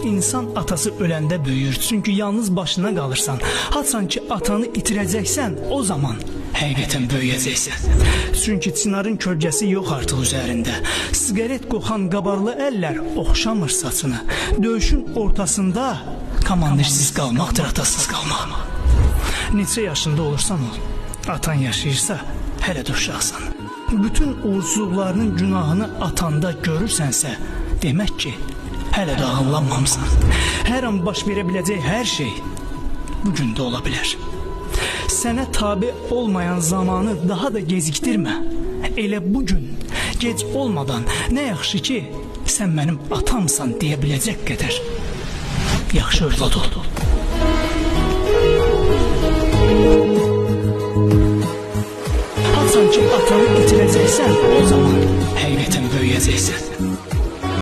İnsan atası öləndə büyür, çünkü yalnız başına kalırsan. Haçan ki atanı itirəcəksən, o zaman həqiqətən böyüyəcəksən. Çünkü çınarın kölgəsi yok artık üzerinde. Sigaret kokan qabarlı eller oxşamır saçını. Döyüşün ortasında komandirsiz qalmaqdır atasız qalmaq. Neçə yaşında olursan ol, atan yaşayırsa hələ də uşaqsan. Bütün uğursuzluqlarının günahını atanda görürsənsə, demək ki, hələ də ağıllanmamısan. Hər an baş verə biləcək hər şey bugün də ola bilər. Sənə tabi olmayan zamanı daha da gecikdirmə. Elə bugün, gec olmadan, nə yaxşı ki, sən mənim atamsan deyə biləcək qədər yaxşı övlad ol. Haçan ki atanı itirəcəksən, o zaman həqiqətən böyüyəcəksən.